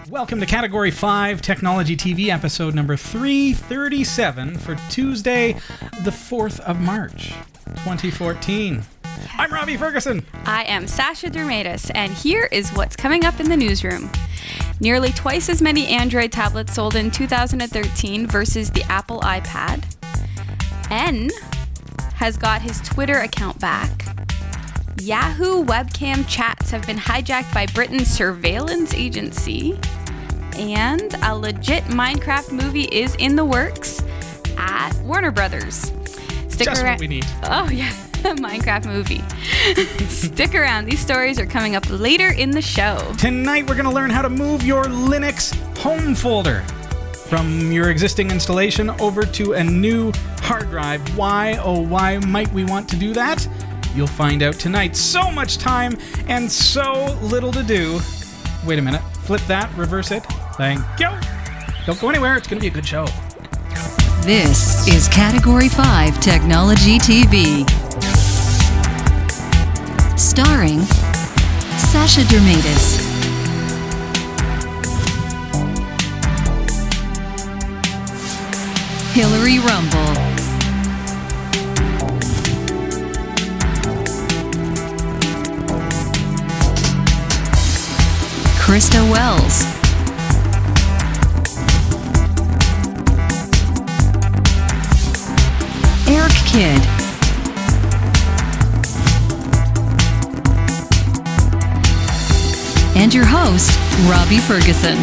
Welcome to Category 5 Technology TV episode number 337 for Tuesday, the 4th of March, 2014. I'm Robbie Ferguson. I am Sasha Dermatis, and here is what's coming up in the newsroom. Nearly twice as many Android tablets sold in 2013 versus the Apple iPad. N has got his Twitter account back. Yahoo webcam chats have been hijacked by Britain's surveillance agency. And a legit Minecraft movie is in the works at Warner Brothers. Just what we need. Oh, yeah. Minecraft movie. Stick around. These stories are coming up later in the show. Tonight, we're going to learn how to move your Linux home folder from your existing installation over to a new hard drive. Why, oh, why might we want to do that? You'll find out tonight. So much time and so little to do. Wait a minute. Flip that. Reverse it. Thank you. Don't go anywhere. It's going to be a good show. This is Category 5 Technology TV. Starring Sasha Dermatis, Hillary Rumble, Krista Wells, Eric Kidd, and your host, Robbie Ferguson.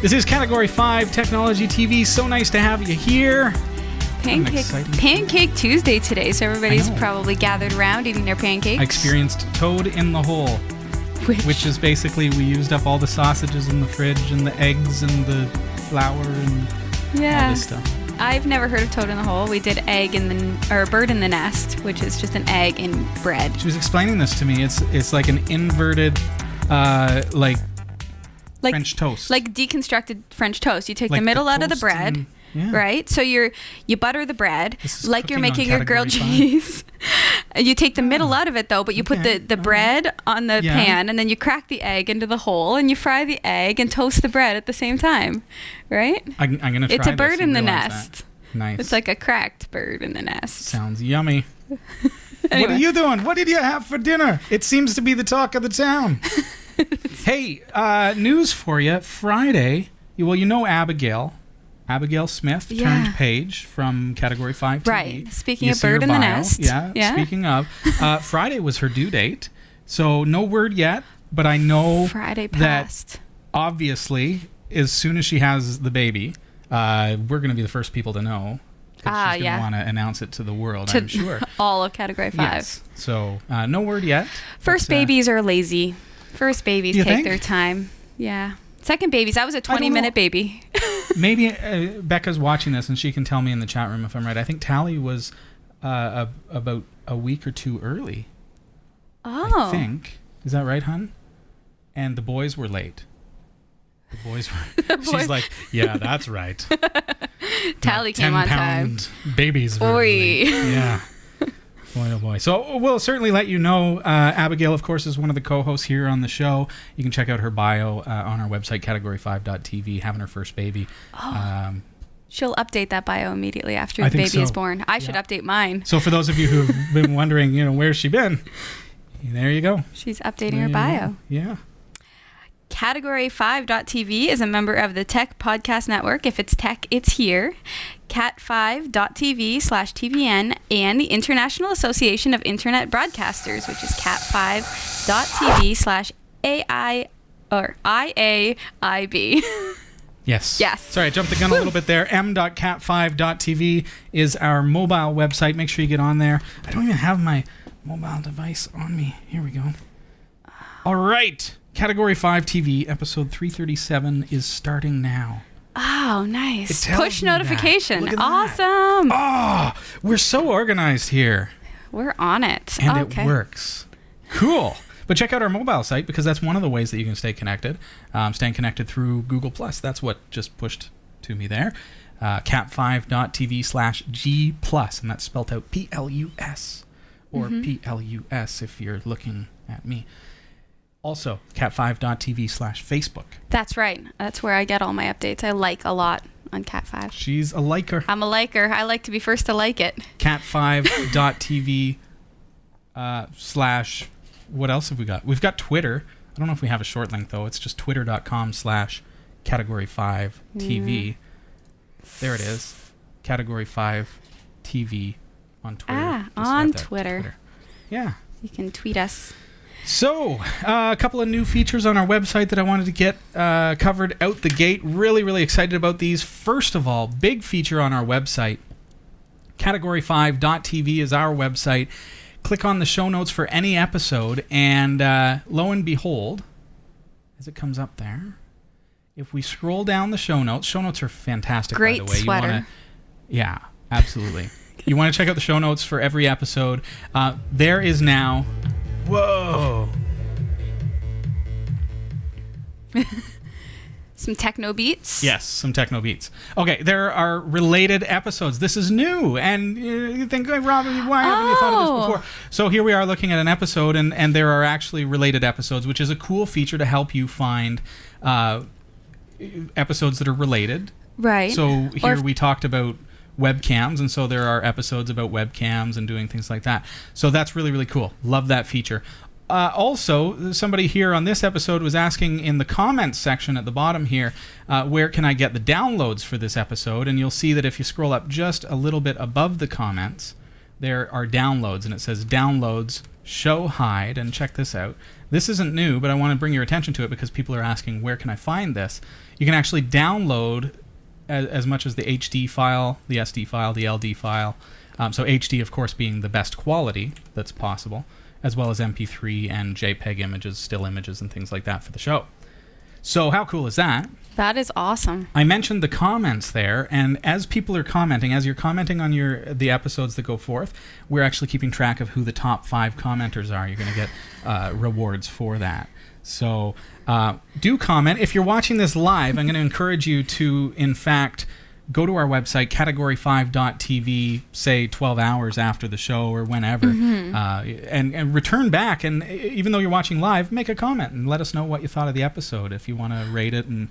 This is Category 5 Technology TV. So nice to have you here. Pancake Tuesday today, so everybody's probably gathered around eating their pancakes. I experienced Toad in the Hole, which is basically we used up all the sausages in the fridge and the eggs and the flour and all this stuff. I've never heard of Toad in the Hole. We did bird in the nest, which is just an egg in bread. She was explaining this to me. It's like an inverted, French toast. Like deconstructed French toast. You take the middle out of the bread, right? So you butter the bread like you're making your grilled cheese. You take the middle out of it though, but you put the bread on the pan, and then you crack the egg into the hole, and you fry the egg and toast the bread at the same time, right? I'm gonna try. It's a bird in the nest. That. Nice. It's like a cracked bird in the nest. Sounds yummy. Anyway. What are you doing? What did you have for dinner? It seems to be the talk of the town. Hey, news for you. Friday, you know Abigail Smith turned Paige from Category 5 TV. Right. Speaking of bird in the nest. Yeah. Speaking of, Friday was her due date. So no word yet, but I know Friday passed. That obviously, as soon as she has the baby, we're going to be the first people to know. She's going to want to announce it to the world, I'm sure. All of Category 5. Yes. So no word yet. First babies are lazy. First babies take their time. Yeah. Second babies, I was a 20-minute baby. Maybe Becca's watching this and she can tell me in the chat room if I'm right. I think Tally was about a week or two early. Oh. I think. Is that right, hon? And the boys were late. The boys were... She's like, yeah, that's right. Tally came on time. Babies were late. Yeah. Boy, oh boy. So we'll certainly let you know. Abigail, of course, is one of the co-hosts here on the show. You can check out her bio on our website, category5.tv, having her first baby. She'll update that bio immediately after the baby is born. I should update mine. So for those of you who've been wondering, where's she been? There you go. She's updating her bio. Yeah. Category5.tv is a member of the Tech Podcast Network. If it's tech, it's here. cat5.tv/TBN and the International Association of Internet Broadcasters, which is cat5.tv/IAIB. Yes. Sorry, I jumped the gun a little bit there. m.cat5.tv is our mobile website. Make sure you get on there. I don't even have my mobile device on me. Here we go. All right. Category 5 TV, episode 337 is starting now. Oh, nice. Push notification. Awesome. That. Oh, we're so organized here. We're on it. And it works. Cool. But check out our mobile site, because that's one of the ways that you can stay connected. Staying connected through Google+. That's what just pushed to me there. cat5.tv/G+, and that's spelled out P-L-U-S, or P-L-U-S if you're looking at me. Also, cat5.tv/Facebook. That's right. That's where I get all my updates. I like a lot on Cat5. She's a liker. I'm a liker. I like to be first to like it. Cat5.tv / what else have we got? We've got Twitter. I don't know if we have a short link, though. It's just twitter.com/Category5TV. There it is. Category5TV on Twitter. On Twitter. Yeah. You can tweet us. So, a couple of new features on our website that I wanted to get covered out the gate. Really, really excited about these. First of all, big feature on our website. Category5.tv is our website. Click on the show notes for any episode, and lo and behold, as it comes up there, if we scroll down the show notes are fantastic, great, by the way. Sweater. Yeah, absolutely. You want to check out the show notes for every episode. There is now... Whoa. Some techno beats? Yes, some techno beats. Okay, there are related episodes. This is new, and you think, hey, Robin, why haven't you thought of this before? So here we are looking at an episode, and there are actually related episodes, which is a cool feature to help you find episodes that are related. Right. So here we talked about webcams, and so there are episodes about webcams and doing things like that. So that's really, really cool. Love that feature. Also, somebody here on this episode was asking in the comments section at the bottom here, where can I get the downloads for this episode? And you'll see that if you scroll up just a little bit above the comments, there are downloads, and it says downloads, show hide, and check this out. This isn't new, but I want to bring your attention to it because people are asking, where can I find this? You can actually download as much as the HD file, the SD file, the LD file. So HD, of course, being the best quality that's possible, as well as MP3 and JPEG images, still images, and things like that for the show. So how cool is that? That is awesome. I mentioned the comments there, and as people are commenting, as you're commenting on the episodes that go forth, we're actually keeping track of who the top 5 commenters are. You're going to get rewards for that. So do comment. If you're watching this live, I'm going to encourage you to, in fact, go to our website, category5.tv, say 12 hours after the show or whenever, and return back. And even though you're watching live, make a comment and let us know what you thought of the episode if you want to rate it and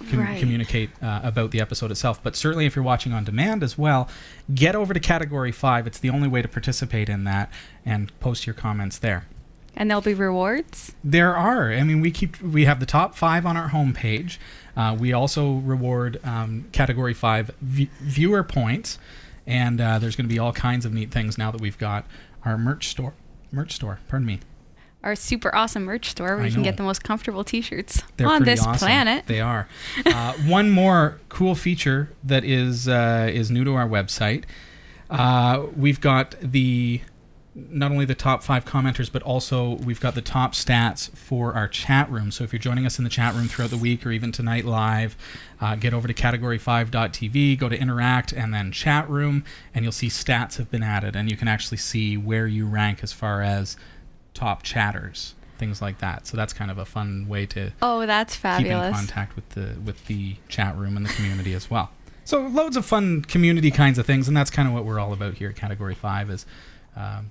communicate about the episode itself. But certainly if you're watching on demand as well, get over to Category 5. It's the only way to participate in that, and post your comments there. And there'll be rewards? There are. I mean, we have the top 5 on our homepage. We also reward Category 5 viewer points, and there's going to be all kinds of neat things now that we've got our merch store. Our super awesome merch store where you can get the most comfortable t-shirts on this awesome. planet. They are. One more cool feature that is new to our website. We've got not only the top 5 commenters, but also we've got the top stats for our chat room. So if you're joining us in the chat room throughout the week or even tonight live, get over to category5.tv, go to interact, and then chat room, and you'll see stats have been added, and you can actually see where you rank as far as top chatters, things like that. So that's kind of a fun way to that's fabulous. Keep in contact with the chat room and the community as well. So loads of fun community kinds of things, and that's kind of what we're all about here at Category 5 is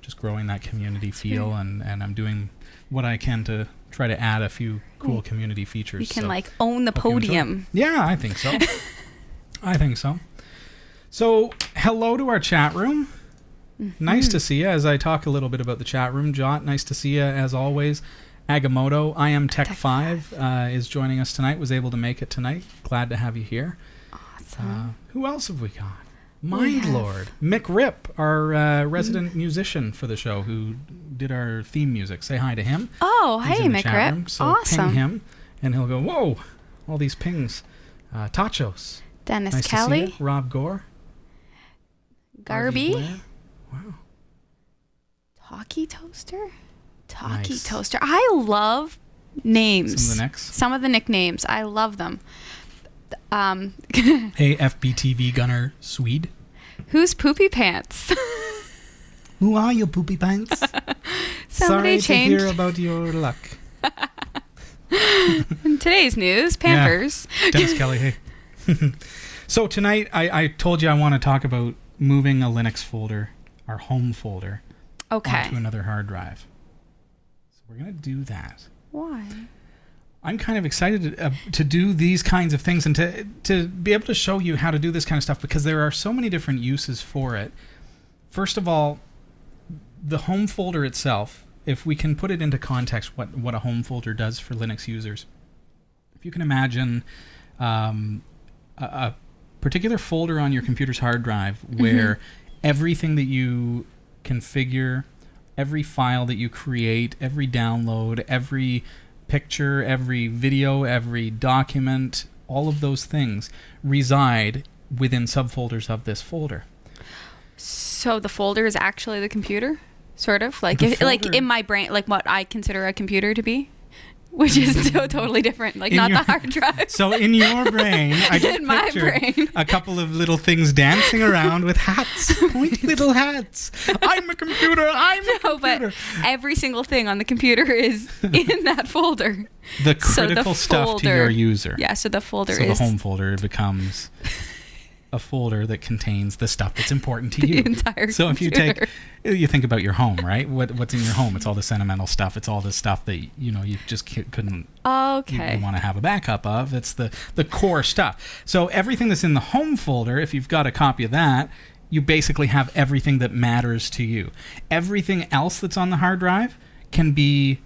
just growing that community feel, and I'm doing what I can to try to add a few cool community features. You can own the podium. Yeah, I think so. So hello to our chat room. Nice to see you. As I talk a little bit about the chat room, Jot, nice to see you as always. Agamotto, I am Tech5 is joining us tonight, was able to make it tonight. Glad to have you here. Awesome. Who else have we got? Mindlord. Mick Rip, our resident musician for the show, who did our theme music. Say hi to him. Oh, hey, Mick Rip. Room, so awesome. Ping him, and he'll go, whoa, all these pings. Tachos. Dennis nice Kelly. To see you. Rob Gore. Garby. Wow. Talkie Toaster. Nice. Toaster. I love names. Some of the nicknames. I love them. Hey, FBTV Gunner Swede. Who's Poopy Pants? Who are you, Poopy Pants? Sorry to changed. hear about your luck. In today's news, Pampers. Yeah. Dennis Kelly, hey. So tonight, I told you I want to talk about moving a Linux folder, our home folder, onto another hard drive. So we're going to do that. Why? I'm kind of excited to do these kinds of things and to be able to show you how to do this kind of stuff because there are so many different uses for it. First of all, the home folder itself, if we can put it into context what a home folder does for Linux users. If you can imagine a particular folder on your computer's hard drive where everything that you configure, every file that you create, every download, every picture, every video, every document, all of those things reside within subfolders of this folder. So the folder is actually the computer, sort of like in my brain, like what I consider a computer to be, which is so totally different. Like not the hard drive. So in your brain, I just picture a couple of little things dancing around with hats, pointy little hats. I'm a computer. I'm a computer. But every single thing on the computer is in that folder. The critical stuff to your user. Yeah. So the folder is the home folder becomes a folder that contains the stuff that's important to you. Entire so computer. If you think about your home, right? What's in your home? It's all the sentimental stuff. It's all the stuff that you just couldn't. Okay. You want to have a backup of. It's the core stuff. So everything that's in the home folder, if you've got a copy of that, you basically have everything that matters to you. Everything else that's on the hard drive can be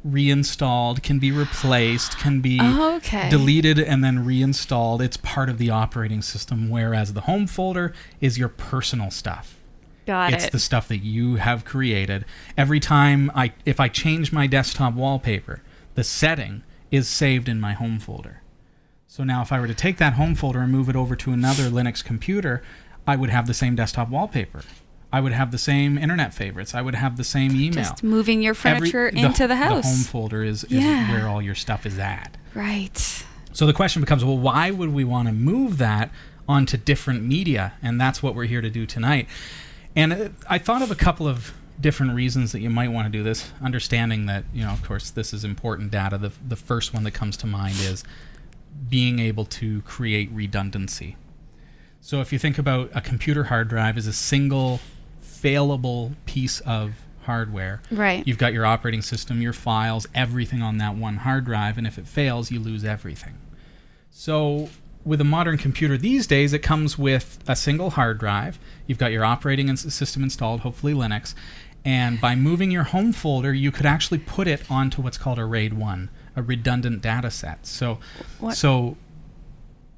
reinstalled, can be replaced, can be deleted and then reinstalled. It's part of the operating system, whereas the home folder is your personal stuff. It's the stuff that you have created. Every time if I change my desktop wallpaper, the setting is saved in my home folder. So now if I were to take that home folder and move it over to another Linux computer, I would have the same desktop wallpaper. I would have the same internet favorites. I would have the same email. Just moving your furniture into the house. The home folder is where all your stuff is at. Right. So the question becomes, well, why would we want to move that onto different media? And that's what we're here to do tonight. And I thought of a couple of different reasons that you might want to do this, understanding that, of course, this is important data. The first one that comes to mind is being able to create redundancy. So if you think about a computer hard drive as a single failable piece of hardware. Right. You've got your operating system, your files, everything on that one hard drive, and if it fails, you lose everything. So with a modern computer these days, it comes with a single hard drive. You've got your operating system installed, hopefully Linux, and by moving your home folder, you could actually put it onto what's called a RAID 1, a redundant data set. So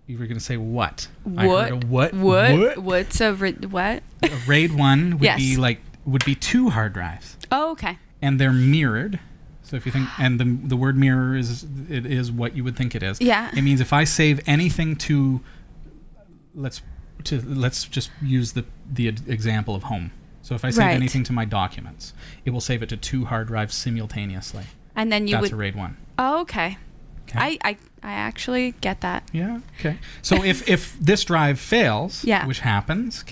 you were going to say what? What? What's a what? A RAID 1 would be two hard drives. Oh, okay. And they're mirrored. So if you think, and the word mirror is what you would think it is. Yeah. It means if I save anything to let's just use the example of home. So if I save anything to my documents, it will save it to two hard drives simultaneously. And then that's a RAID 1. Oh, okay. Okay. I actually get that. Yeah, okay. So if this drive fails, which happens,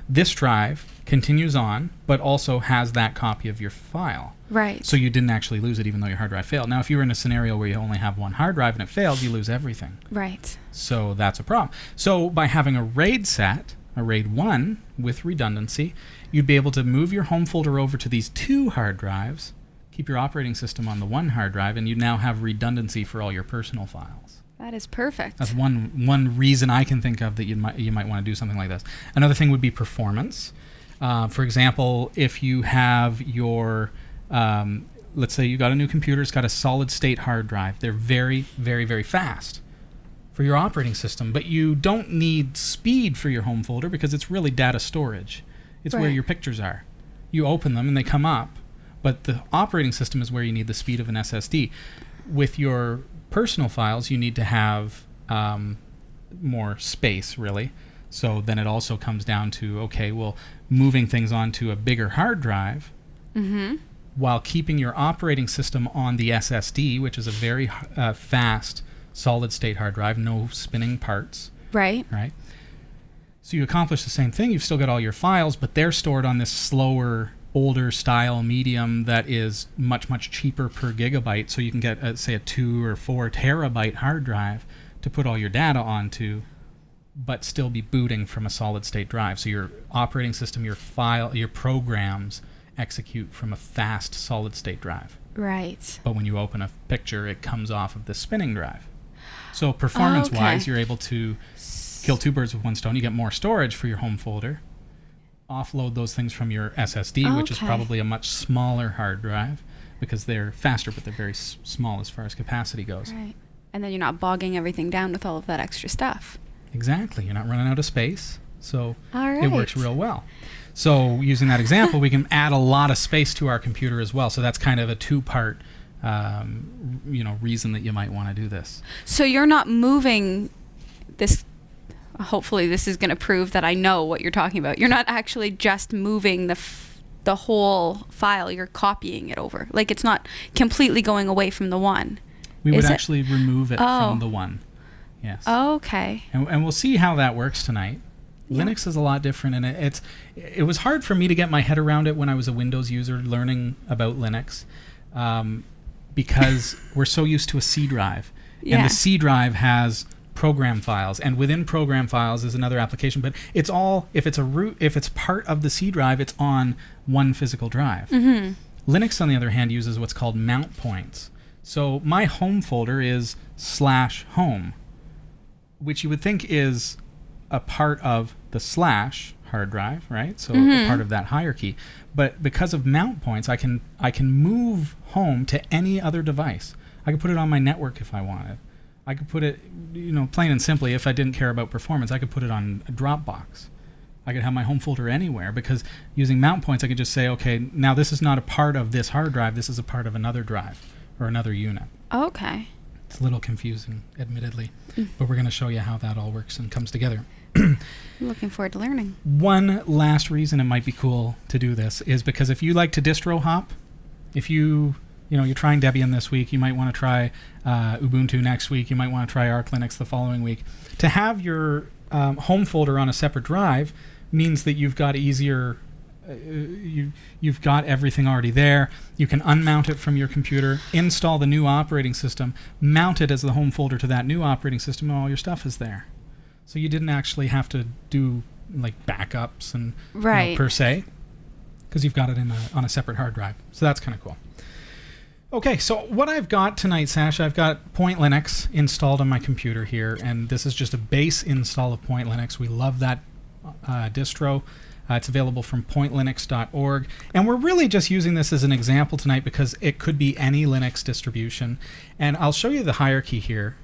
this drive continues on, but also has that copy of your file. Right. So you didn't actually lose it even though your hard drive failed. Now, if you were in a scenario where you only have one hard drive and it failed, you lose everything. Right. So that's a problem. So by having a RAID set, a RAID 1 with redundancy, you'd be able to move your home folder over to these two hard drives, keep your operating system on the one hard drive, and you now have redundancy for all your personal files. That is perfect. That's one reason I can think of that you might want to do something like this. Another thing would be performance. For example, if you have your, let's say you got a new computer, it's got a solid state hard drive. They're very, very, very fast for your operating system, but you don't need speed for your home folder because it's really data storage. It's where your pictures are. You open them and they come up. But the operating system is where you need the speed of an SSD. With your personal files, you need to have more space, really. So then it also comes down to, moving things onto a bigger hard drive while keeping your operating system on the SSD, which is a very fast solid-state hard drive, no spinning parts. Right. So you accomplish the same thing. You've still got all your files, but they're stored on this slower older style medium that is much, much cheaper per gigabyte. So you can get, say, a 2 or 4 terabyte hard drive to put all your data onto, but still be booting from a solid state drive. So your operating system, your file, your programs execute from a fast solid state drive. Right. But when you open a picture, it comes off of the spinning drive. So performance-wise, you're able to kill two birds with one stone. You get more storage for your home folder. Offload those things from your SSD, which is probably a much smaller hard drive because they're faster, but they're very small as far as capacity goes. Right. And then you're not bogging everything down with all of that extra stuff. Exactly. You're not running out of space. So All right. It works real well. So using that example, we can add a lot of space to our computer as well. So that's kind of a two-part reason that you might want to do this. So you're not moving this. Hopefully this is going to prove that I know what you're talking about. You're not actually just moving the whole file. You're copying it over. Like, it's not completely going away from the one. We would actually remove it from the one. Yes. Oh, okay. And we'll see how that works tonight. Yeah. Linux is a lot different, and it was hard for me to get my head around it when I was a Windows user learning about Linux, because we're so used to a C drive, and the C drive has program files, and within program files is another application. But it's all, if it's part of the C drive, it's on one physical drive. Mm-hmm. Linux, on the other hand, uses what's called mount points. So my home folder is /home, which you would think is a part of the / hard drive, right? So a part of that hierarchy. But because of mount points, I can move home to any other device. I could put it on my network if I wanted. I could put it, plain and simply, if I didn't care about performance, I could put it on a Dropbox. I could have my home folder anywhere, because using mount points, I could just say, okay, now this is not a part of this hard drive, this is a part of another drive or another unit. Okay. It's a little confusing, admittedly, but we're going to show you how that all works and comes together. I'm looking forward to learning. One last reason it might be cool to do this is because if you like to distro hop, if you're trying Debian this week, you might want to try Ubuntu next week, you might want to try Arch Linux the following week. To have your home folder on a separate drive means that you've got easier, you've got everything already there. You can unmount it from your computer, install the new operating system, mount it as the home folder to that new operating system, and all your stuff is there. So you didn't actually have to do like backups and per se, because you've got it on a separate hard drive. So that's kind of cool. Okay, so what I've got tonight, Sasha, I've got Point Linux installed on my computer here, and this is just a base install of Point Linux. We love that distro. It's available from pointlinux.org, and we're really just using this as an example tonight because it could be any Linux distribution. And I'll show you the hierarchy here,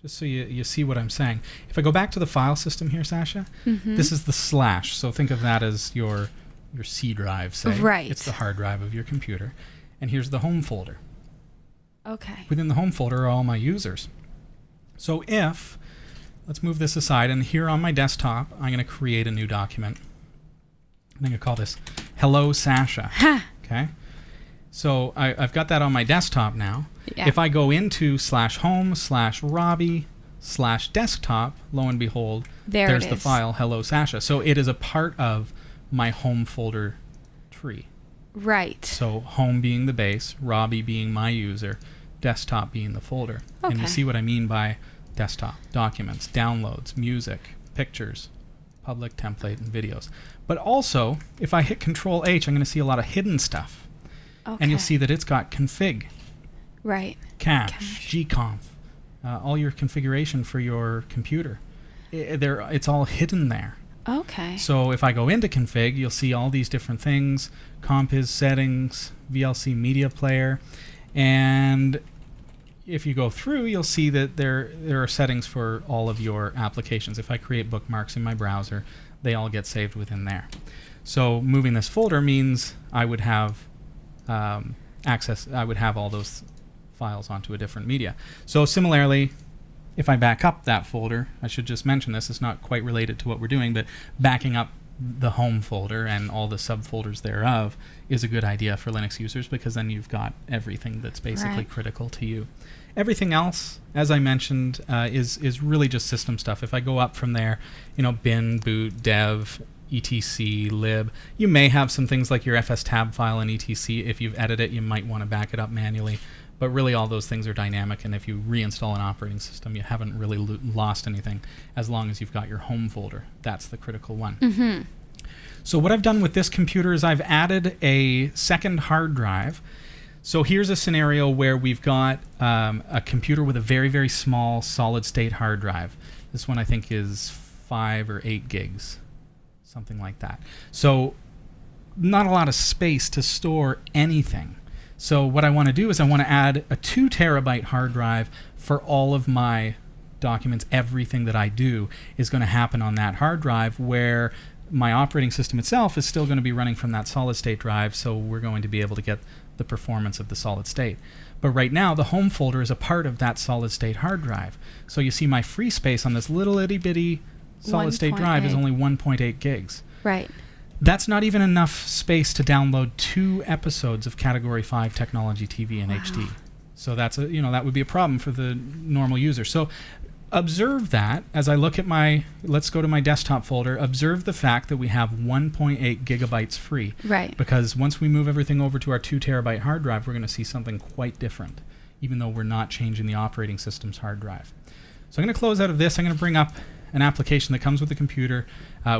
just so you see what I'm saying. If I go back to the file system here, Sasha, this is the /. So think of that as your C drive, say. Right. It's the hard drive of your computer. And here's the home folder. Okay. Within the home folder are all my users. So let's move this aside, and here on my desktop, I'm going to create a new document. I'm going to call this Hello Sasha. Okay? So I've got that on my desktop now. Yeah. If I go into /home/Robbie/desktop, lo and behold, there's the file Hello Sasha. So it is a part of my home folder tree. Right. So home being the base, Robbie being my user, desktop being the folder. Okay. And you see what I mean by desktop: documents, downloads, music, pictures, public, template, and videos. But also, if I hit Control-H, I'm going to see a lot of hidden stuff. Okay. And you'll see that it's got config, right, cache, gconf, all your configuration for your computer. It's all hidden there. Okay. So if I go into config, you'll see all these different things: compiz settings, VLC media player, and if you go through, you'll see that there are settings for all of your applications. If I create bookmarks in my browser, they all get saved within there. So moving this folder means I would have access. I would have all those files onto a different media. So similarly, if I back up that folder, I should just mention this, it's not quite related to what we're doing, but backing up the home folder and all the subfolders thereof is a good idea for Linux users, because then you've got everything that's basically critical to you. Everything else, as I mentioned, is really just system stuff. If I go up from there, bin, boot, dev, etc lib. You may have some things like your fstab file in etc. If you've edited it, you might want to back it up manually. But really all those things are dynamic, and if you reinstall an operating system, you haven't really lost anything as long as you've got your home folder. That's the critical one. Mm-hmm. So what I've done with this computer is I've added a second hard drive. So here's a scenario where we've got a computer with a very, very small solid-state hard drive. This one I think is 5 or 8 gigs, something like that. So not a lot of space to store anything. So what I want to do is I want to add a 2 terabyte hard drive for all of my documents. Everything that I do is going to happen on that hard drive, where my operating system itself is still going to be running from that solid state drive, so we're going to be able to get the performance of the solid state. But right now, the home folder is a part of that solid state hard drive. So you see my free space on this little itty bitty solid state drive is only 1.8 gigs. Right. That's not even enough space to download 2 episodes of Category 5 Technology TV in HD. So that's that would be a problem for the normal user. So observe that as I look at let's go to my desktop folder, observe the fact that we have 1.8 gigabytes free. Right. Because once we move everything over to our 2 terabyte hard drive, we're going to see something quite different, even though we're not changing the operating system's hard drive. So I'm going to close out of this. I'm going to bring up an application that comes with the computer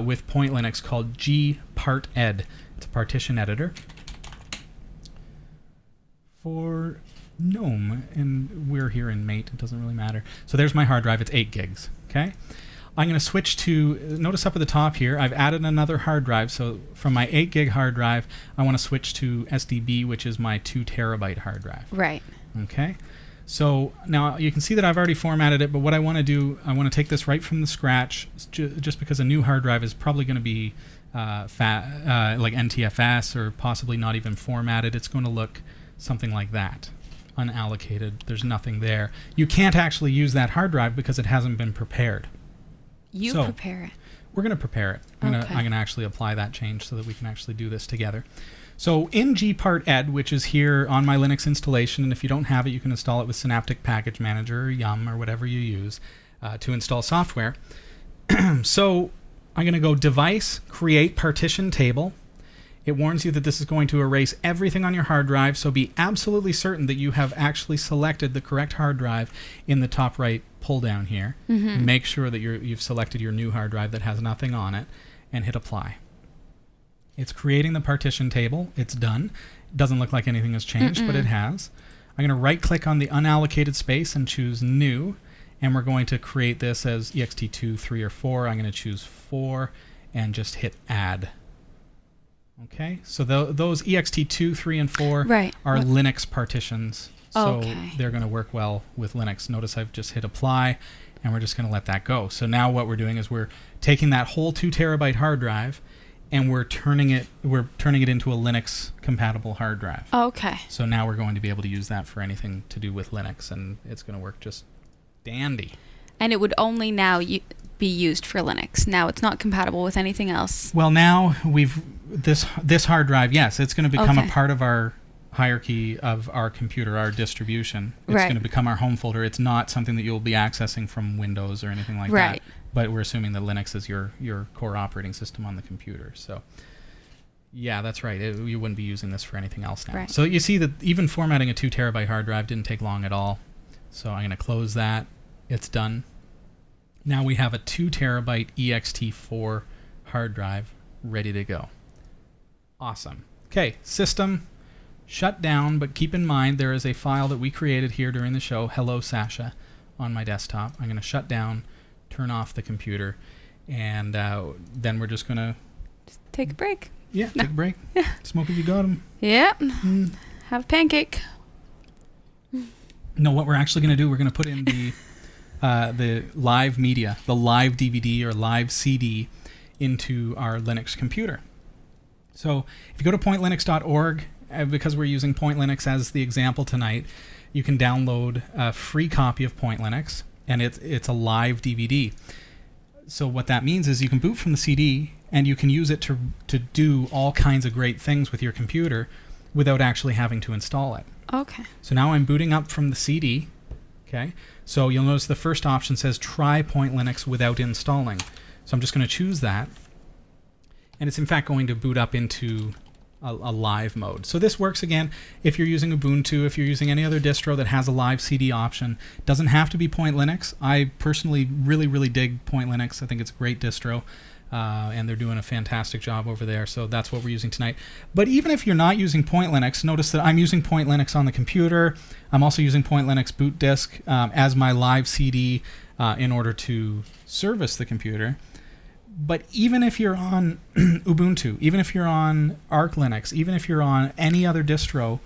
with Point Linux called gparted. It's a partition editor for GNOME, and we're here in Mate. It doesn't really matter. So there's my hard drive. It's 8 gigs. Okay. I'm going to switch to, notice up at the top here, I've added another hard drive. So from my 8 gig hard drive, I want to switch to SDB, which is my 2 terabyte hard drive. Right. Okay. So now you can see that I've already formatted it, but what I want to do, I want to take this right from the scratch, just because a new hard drive is probably going to be like NTFS or possibly not even formatted. It's going to look something like that. Unallocated. There's nothing there. You can't actually use that hard drive because it hasn't been prepared. You prepare it. We're going to prepare it. I'm going to actually apply that change so that we can actually do this together. So in gparted, which is here on my Linux installation, and if you don't have it, you can install it with Synaptic Package Manager or Yum or whatever you use to install software. So I'm going to go Device, Create Partition Table. It warns you that this is going to erase everything on your hard drive, so be absolutely certain that you have actually selected the correct hard drive in the top right pull down here. Mm-hmm. Make sure that you've selected your new hard drive that has nothing on it, and hit Apply. It's creating the partition table. It's done. It doesn't look like anything has changed, but it has. I'm going to right-click on the unallocated space and choose New, and we're going to create this as ext2, 3, or 4. I'm going to choose 4 and just hit Add. Okay, so those ext2, 3, and 4 are Linux partitions, so they're going to work well with Linux. Notice I've just hit Apply, and we're just going to let that go. So now what we're doing is we're taking that whole 2 terabyte hard drive, and we're turning it into a Linux compatible hard drive. Okay. So now we're going to be able to use that for anything to do with Linux, and it's going to work just dandy. And it would only now be used for Linux. Now it's not compatible with anything else. Well, now this hard drive, yes, it's going to become a part of our hierarchy of our computer, our distribution. It's going to become our home folder. It's not something that you'll be accessing from Windows or anything like that. But we're assuming that Linux is your core operating system on the computer. So, yeah, that's right. You wouldn't be using this for anything else now. Right. So you see that even formatting a 2 terabyte hard drive didn't take long at all. So I'm going to close that. It's done. Now we have a 2 terabyte ext4 hard drive ready to go. Awesome. Okay, system shut down, but keep in mind there is a file that we created here during the show, Hello Sasha, on my desktop. I'm going to shut down, turn off the computer, and then we're just going to take a break. Yeah, take a break. Smoke if you got 'em. Yeah. Have a pancake. No, what we're actually going to do, we're going to put in the live media, the live DVD or live CD into our Linux computer. So if you go to pointlinux.org, because we're using Point Linux as the example tonight, you can download a free copy of Point Linux, and it's a live DVD. So what that means is you can boot from the CD, and you can use it to do all kinds of great things with your computer without actually having to install it. Okay. So now I'm booting up from the CD. Okay. So you'll notice the first option says try Point Linux without installing. So I'm just going to choose that. and it's in fact going to boot up into a live mode. So this works again if you're using Ubuntu, if you're using any other distro that has a live CD option. It doesn't have to be Point Linux. I personally really dig Point Linux. I think it's a great distro, and they're doing a fantastic job over there. So that's what we're using tonight. But even if you're not using Point Linux, notice that I'm using Point Linux on the computer. I'm also using Point Linux boot disk as my live CD in order to service the computer. But even if you're on Ubuntu, even if you're on Arch Linux, even if you're on any other distro,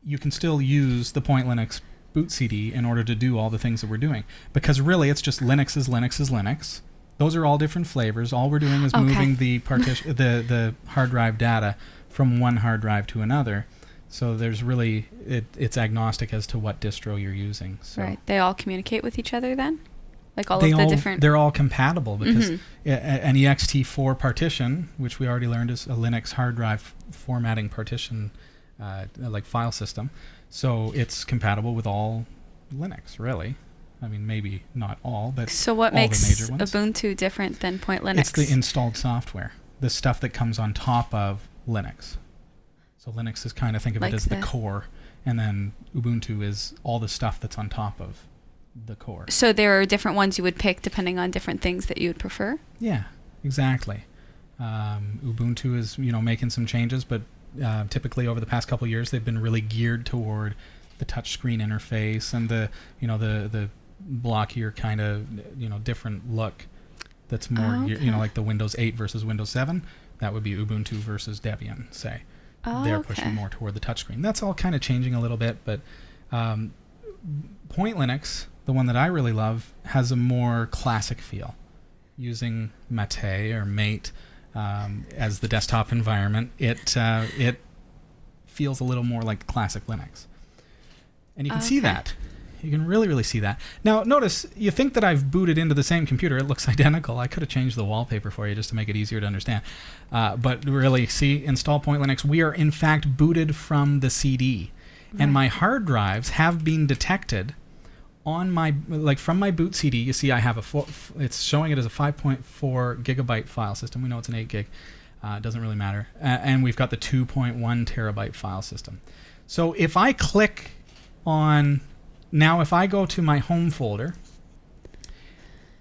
you can still use the Point Linux boot CD in order to do all the things that we're doing. Because really, it's just Linux is Linux. Those are all different flavors. All we're doing is moving the the hard drive data from one hard drive to another. So there's really, it's agnostic as to what distro you're using. So. Right. They all communicate with each other then? Like all of the different... They're all compatible because an ext4 partition, which we already learned is a Linux hard drive formatting partition, like file system. So it's compatible with all Linux, really. I mean, maybe not all, but so what all makes the major ones. Ubuntu different than Point Linux? It's the installed software, the stuff that comes on top of Linux. So Linux is kind of, think of it as the core, and then Ubuntu is all the stuff that's on top of the core. So there are different ones you would pick depending on different things that you would prefer? Yeah, exactly. Ubuntu is, making some changes, but typically over the past couple of years, they've been really geared toward the touchscreen interface and the blockier kind of, different look that's more, like the Windows 8 versus Windows 7. That would be Ubuntu versus Debian, say. They're pushing more toward the touchscreen. That's all kind of changing a little bit, but Point Linux, the one that I really love, has a more classic feel. Using Mate or Mate as the desktop environment, it feels a little more like classic Linux. And you can see that. You can really see that. Now, notice, you think that I've booted into the same computer. It looks identical. I could have changed the wallpaper for you just to make it easier to understand. But really, see, install Point Linux. We are, in fact, booted from the CD. Right. And my hard drives have been detected on my, from my boot CD. You see I have it's showing it as a 5.4 gigabyte file system. We know it's an 8 gig. It doesn't really matter. And we've got the 2.1 terabyte file system. So if I click on... Now, if I go to my home folder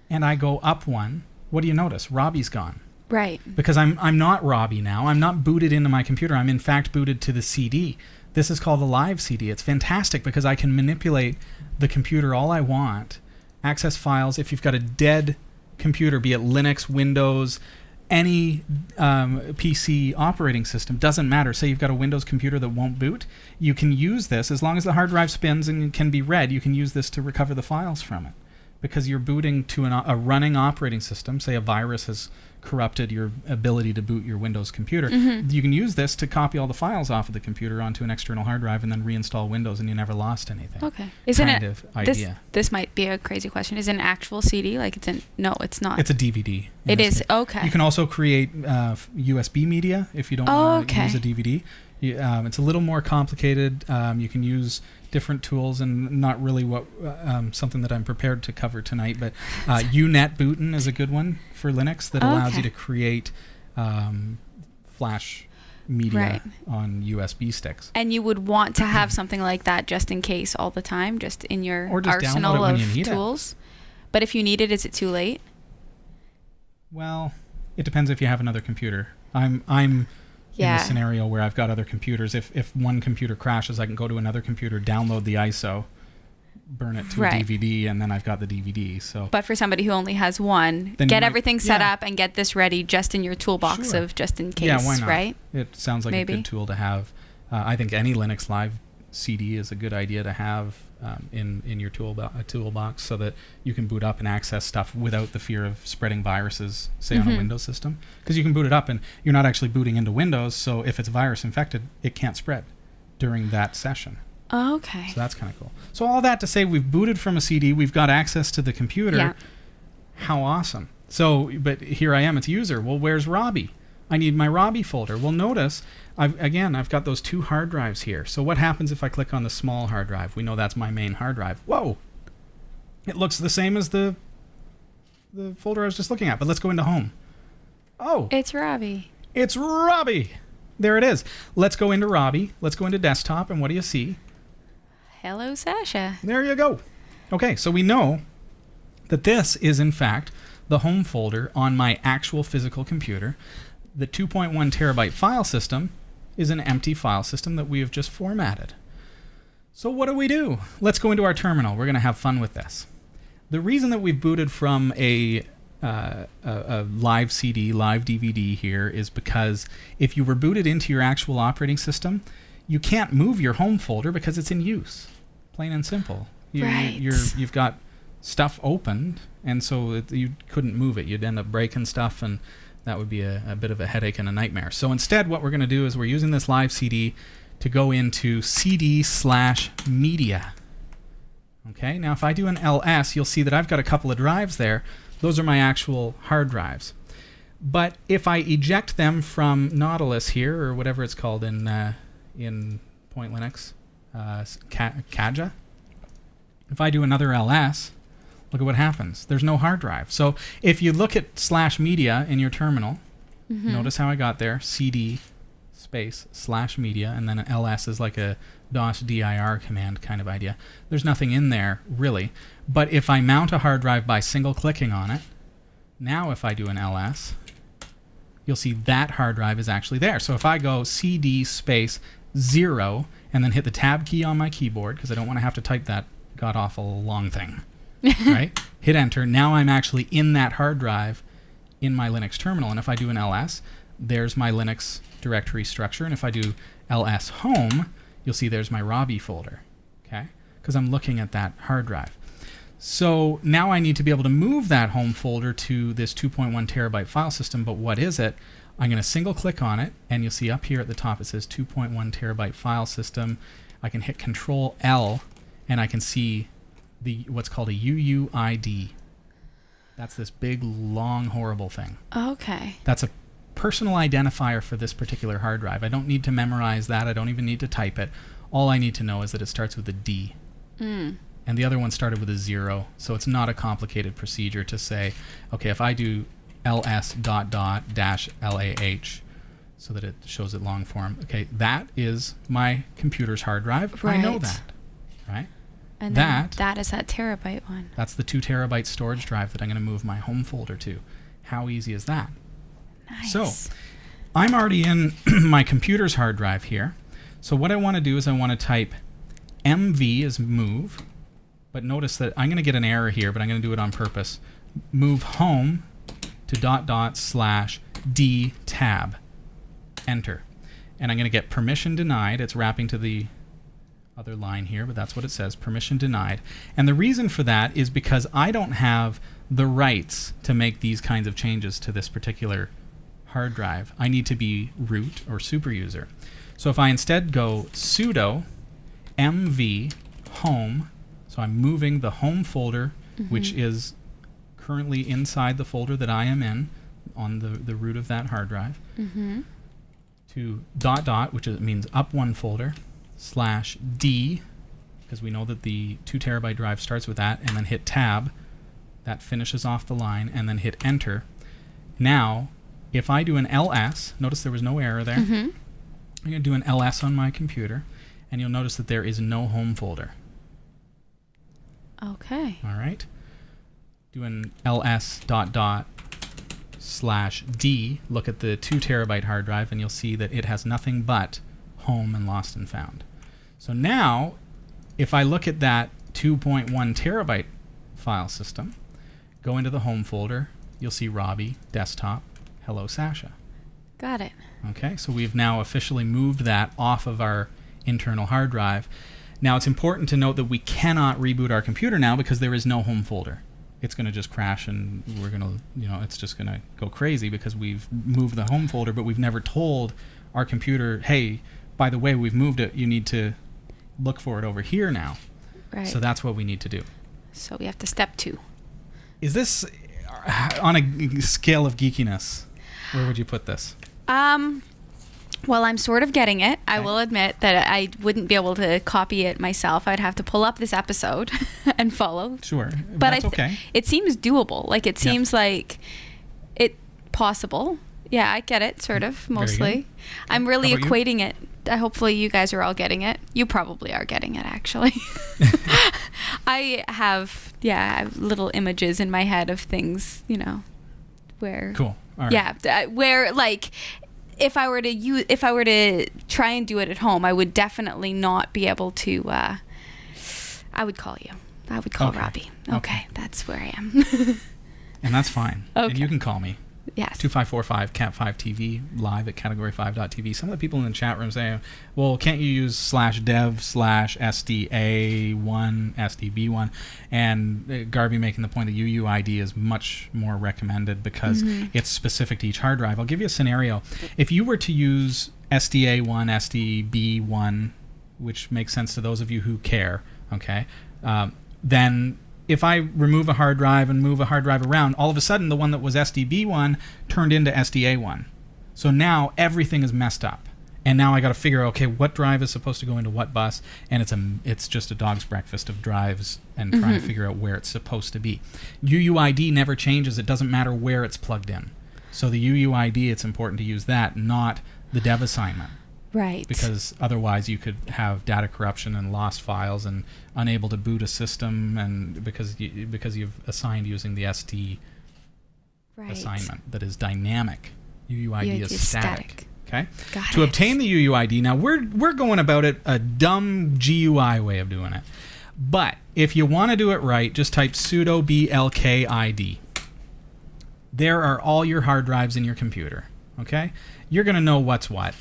and I go up one, what do you notice? Robbie's gone. Right. Because I'm not Robbie now. I'm not booted into my computer. I'm in fact booted to the CD. This is called the live CD. It's fantastic because I can manipulate the computer all I want, access files. If you've got a dead computer, be it Linux, Windows, any PC operating system, doesn't matter. Say you've got a Windows computer that won't boot, you can use this, as long as the hard drive spins and can be read, you can use this to recover the files from it. Because you're booting to a running operating system. Say a virus has corrupted your ability to boot your Windows computer. You can use this to copy all the files off of the computer onto an external hard drive and then reinstall Windows, and you never lost anything. Okay. Isn't kind of idea. This might be a crazy question. Is it an actual CD? No, it's not. It's a DVD. It is. Okay. You can also create USB media if you don't want to use a DVD. It's a little more complicated. You can use different tools, and not really something that I'm prepared to cover tonight, but UNet bootin is a good one for Linux that allows you to create flash media on USB sticks. And you would want to have something like that just in case all the time, just in your arsenal of tools. But if you need it, is it too late? Well, it depends if you have another computer. I'm in a scenario where I've got other computers. If one computer crashes, I can go to another computer, download the ISO, burn it to a DVD, and then I've got the DVD. So, but for somebody who only has one, get everything set up and get this ready just in your toolbox of just in case, why not? Right? It sounds like a good tool to have. I think any Linux Live CD is a good idea to have in your toolbox so that you can boot up and access stuff without the fear of spreading viruses, say on a Windows system. Because you can boot it up and you're not actually booting into Windows, so if it's virus infected, it can't spread during that session. Okay. So that's kind of cool. So all that to say, we've booted from a CD, we've got access to the computer. Yeah. How awesome. So, but here I am, it's user. Well, where's Robbie? I need my Robbie folder. Well, notice, I've got those two hard drives here. So what happens if I click on the small hard drive? We know that's my main hard drive. Whoa! It looks the same as the folder I was just looking at, but let's go into home. Oh, It's Robbie. it's Robbie. There it is. Let's go into Robbie. Let's go into desktop, and what do you see? Hello, Sasha. There you go. Okay, so we know that this is, in fact, the home folder on my actual physical computer. The 2.1 terabyte file system is an empty file system that we have just formatted. So what do? Let's go into our terminal. We're going to have fun with this. The reason that we've booted from a live CD, live DVD here is because if you were booted into your actual operating system, you can't move your home folder because it's in use. Plain and simple. You've got stuff opened, and so you couldn't move it. You'd end up breaking stuff, and that would be a bit of a headache and a nightmare. So instead, what we're going to do is we're using this live CD to go into CD/media. Okay, now if I do an ls, you'll see that I've got a couple of drives there. Those are my actual hard drives. But if I eject them from Nautilus here, or whatever it's called in Point Linux, Kaja, if I do another ls, look at what happens. There's no hard drive. So if you look at /media in your terminal, notice how I got there, CD /media, and then an ls is like a -dir command kind of idea. There's nothing in there, really. But if I mount a hard drive by single-clicking on it, now if I do an ls, you'll see that hard drive is actually there. So if I go CD /0 and then hit the tab key on my keyboard, because I don't want to have to type that god-awful long thing, right? Hit enter. Now I'm actually in that hard drive in my Linux terminal. And if I do an ls, there's my Linux directory structure. And if I do ls home, you'll see there's my Robbie folder, okay? Because I'm looking at that hard drive. So now I need to be able to move that home folder to this 2.1 terabyte file system, but what is it? I'm going to single click on it, and you'll see up here at the top it says 2.1 terabyte file system. I can hit Control L, and I can see what's called a UUID. That's this big, long, horrible thing. Okay. That's a personal identifier for this particular hard drive. I don't need to memorize that. I don't even need to type it. All I need to know is that it starts with a D. And the other one started with a 0, so it's not a complicated procedure to say, okay, if I do ls:/lah, so that it shows it long form, okay, that is my computer's hard drive. Right. I know that, right? And then that is that terabyte one. That's the 2 terabyte storage drive that I'm going to move my home folder to. How easy is that? Nice. So I'm already in my computer's hard drive here. So what I want to do is I want to type mv as move, but notice that I'm going to get an error here, but I'm going to do it on purpose. Move home to /d tab. Enter. And I'm going to get permission denied. It's wrapping to the other line here, but that's what it says, permission denied. And the reason for that is because I don't have the rights to make these kinds of changes to this particular hard drive. I need to be root or super user. So if I instead go sudo mv home, so I'm moving the home folder, which is currently inside the folder that I am in on the root of that hard drive, to .. which means up one folder, /d, because we know that the 2 terabyte drive starts with that, and then hit tab. That finishes off the line, and then hit enter. Now, if I do an ls, notice there was no error there. I'm going to do an ls on my computer, and you'll notice that there is no home folder. Okay. All right. Do an ls .. /d, look at the 2 terabyte hard drive, and you'll see that it has nothing but home and lost and found. So now, if I look at that 2.1 terabyte file system, go into the home folder, you'll see Robbie, desktop, hello Sasha. Got it. Okay, so we've now officially moved that off of our internal hard drive. Now it's important to note that we cannot reboot our computer now because there is no home folder. It's going to just crash, and we're going to, it's just going to go crazy because we've moved the home folder, but we've never told our computer, hey, by the way, we've moved it, you need to look for it over here now. Right. So that's what we need to do. So we have to step 2. Is this on a scale of geekiness? Where would you put this? Well, I'm sort of getting it. I Okay. will admit that I wouldn't be able to copy it myself. I'd have to pull up this episode and follow. Sure, But that's okay. it seems doable. Like, it seems like it possible. Yeah, I get it, sort of, mostly. I'm really How about equating it. Hopefully you guys are all getting it. You probably are getting it, actually. I have little images in my head of things, where... Cool. All right. Yeah, where, like, if I were to try and do it at home, I would definitely not be able to... I would call you. I would call Robbie. Okay, that's where I am. And that's fine. Okay. And you can call me. Yes. 2545 Cat5TV live at Category5.TV. Some of the people in the chat room say, well, can't you use /dev/SDA1, SDB1? And Garvey making the point that UUID is much more recommended because it's specific to each hard drive. I'll give you a scenario. If you were to use SDA1, SDB1, which makes sense to those of you who care, okay, then if I remove a hard drive and move a hard drive around, all of a sudden the one that was SDB1 turned into SDA1. So now everything is messed up. And now I got to figure out, okay, what drive is supposed to go into what bus, and it's just a dog's breakfast of drives and trying to figure out where it's supposed to be. UUID never changes. It doesn't matter where it's plugged in. So the UUID, it's important to use that, not the dev assignment. Right. Because otherwise you could have data corruption and lost files and unable to boot a system, and because you've assigned using the SD assignment that is dynamic. UUID is static. Okay. To obtain the UUID, now we're going about it a dumb GUI way of doing it. But if you want to do it right, just type sudo blkid. There are all your hard drives in your computer. Okay? You're going to know what's what,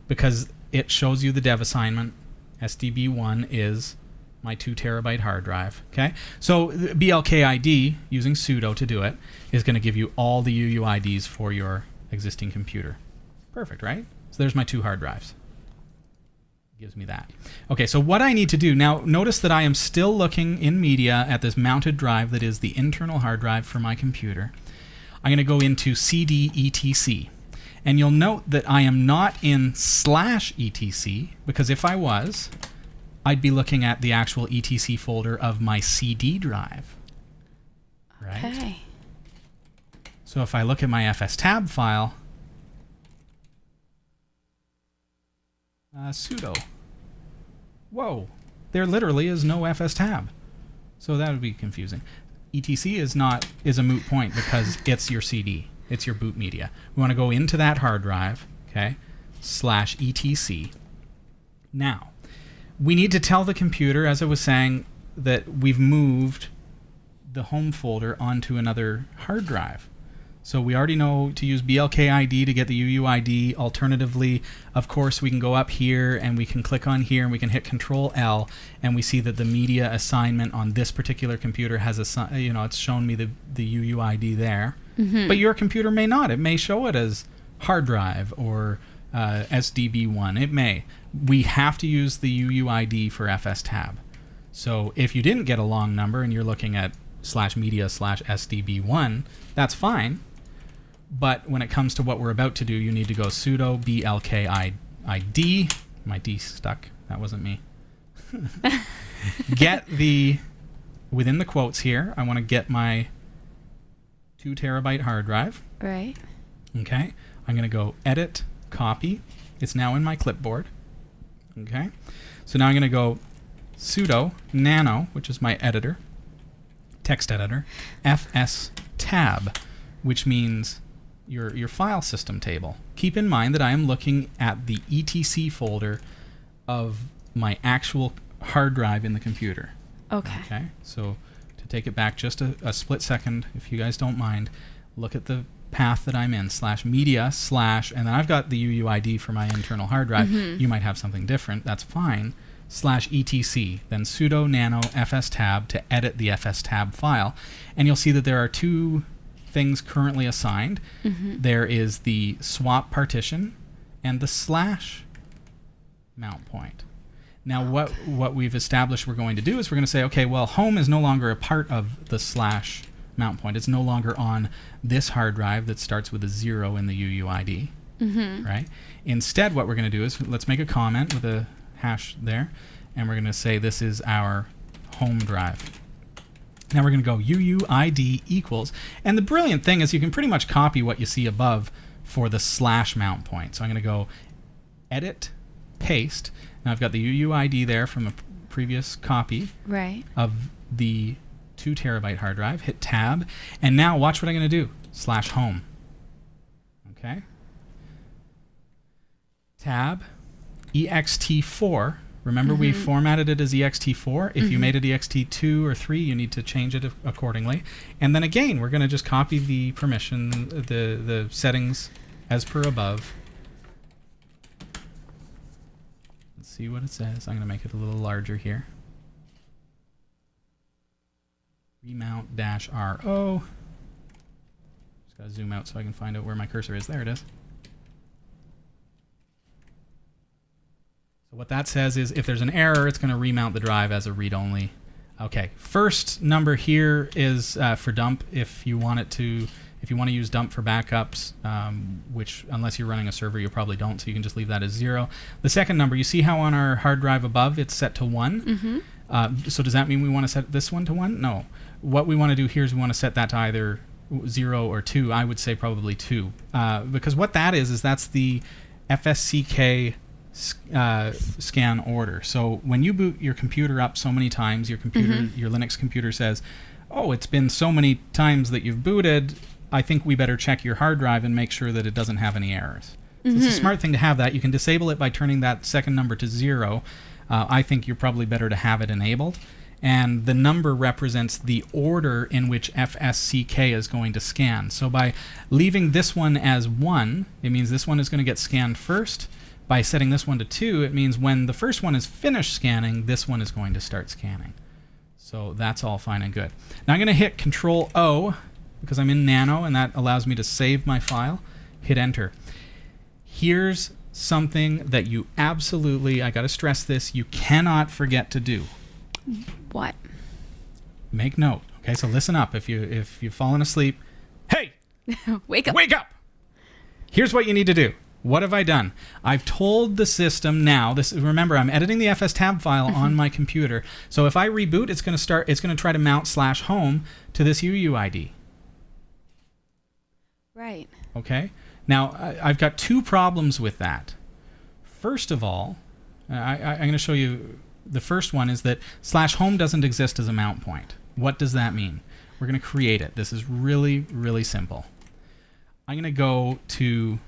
because it shows you the dev assignment. SDB1 is my 2 terabyte hard drive. Okay, so blkid, using sudo to do it, is going to give you all the UUIDs for your existing computer. Perfect, right? So there's my 2 hard drives. Gives me that. Okay, so what I need to do now, notice that I am still looking in media at this mounted drive that is the internal hard drive for my computer. I'm going to go into CD etc. And you'll note that I am not in /etc, because if I was, I'd be looking at the actual etc folder of my CD drive. Right? Okay. So if I look at my fstab file, sudo. Whoa, there literally is no fstab. So that would be confusing. etc is a moot point because it's your CD. It's your boot media. We want to go into that hard drive, okay, /etc. Now, we need to tell the computer, as I was saying, that we've moved the home folder onto another hard drive. So we already know to use blkid to get the UUID. Alternatively, of course, we can go up here and we can click on here and we can hit Control-L, and we see that the media assignment on this particular computer has it's shown me the UUID there. But your computer may not. It may show it as hard drive or SDB1. It may. We have to use the UUID for fstab. So if you didn't get a long number and you're looking at /media/SDB1, that's fine. But when it comes to what we're about to do, you need to go sudo blkid. My D stuck. That wasn't me. Get within the quotes here, I want to get my 2 terabyte hard drive. Right. Okay. I'm going to go edit, copy. It's now in my clipboard. Okay. So now I'm going to go sudo nano, which is my editor, text editor, fstab, which means your file system table. Keep in mind that I am looking at the etc folder of my actual hard drive in the computer. Okay. So to take it back just a split second, if you guys don't mind, look at the path that I'm in, /media/ and then I've got the UUID for my internal hard drive. You might have something different. That's fine. /etc, then sudo nano fstab to edit the fstab file, and you'll see that there are 2 things currently assigned. There is the swap partition and the / mount point. Now what we've established we're going to do is we're going to say, okay, well, home is no longer a part of the / mount point. It's no longer on this hard drive that starts with a 0 in the UUID. Right? Instead, what we're going to do is let's make a comment with a hash there, and we're going to say this is our home drive. Now we're going to go UUID equals. And the brilliant thing is you can pretty much copy what you see above for the slash mount point. So I'm going to go edit, paste. Now I've got the UUID there from a previous copy of the 2 terabyte hard drive. Hit tab. And now watch what I'm going to do. /home. Okay. Tab, ext4. Remember, we formatted it as ext4. If you made it ext2 or 3, you need to change it accordingly. And then again, we're going to just copy the permission, the settings as per above. Let's see what it says. I'm going to make it a little larger here. Remount -RO. Just got to zoom out so I can find out where my cursor is. There it is. What that says is if there's an error, it's going to remount the drive as a read-only. Okay, first number here is for dump if you want to use dump for backups, which unless you're running a server, you probably don't, so you can just leave that as 0. The second number, you see how on our hard drive above it's set to 1? So does that mean we want to set this one to 1? No. What we want to do here is we want to set that to either 0 or 2. I would say probably 2. Because what that is that's the FSCK scan order. So when you boot your computer up so many times, your Linux computer says, oh, it's been so many times that you've booted, I think we better check your hard drive and make sure that it doesn't have any errors. So it's a smart thing to have that. You can disable it by turning that second number to 0. I think you're probably better to have it enabled. And the number represents the order in which FSCK is going to scan. So by leaving this one as 1, it means this one is going to get scanned first. By setting this one to 2, it means when the first one is finished scanning, this one is going to start scanning. So that's all fine and good. Now I'm going to hit Control-O because I'm in Nano, and that allows me to save my file. Hit Enter. Here's something that you absolutely, I got to stress this, you cannot forget to do. What? Make note. Okay, so listen up. If you've fallen asleep, hey! Wake up. Wake up! Here's what you need to do. What have I done? I've told the system now. Remember, I'm editing the fstab file on my computer. So if I reboot, it's going to try to mount /home to this UUID. Right. Okay. Now I've got 2 problems with that. First of all, I'm going to show you. The first one is that /home doesn't exist as a mount point. What does that mean? We're going to create it. This is really, really simple. I'm going to go to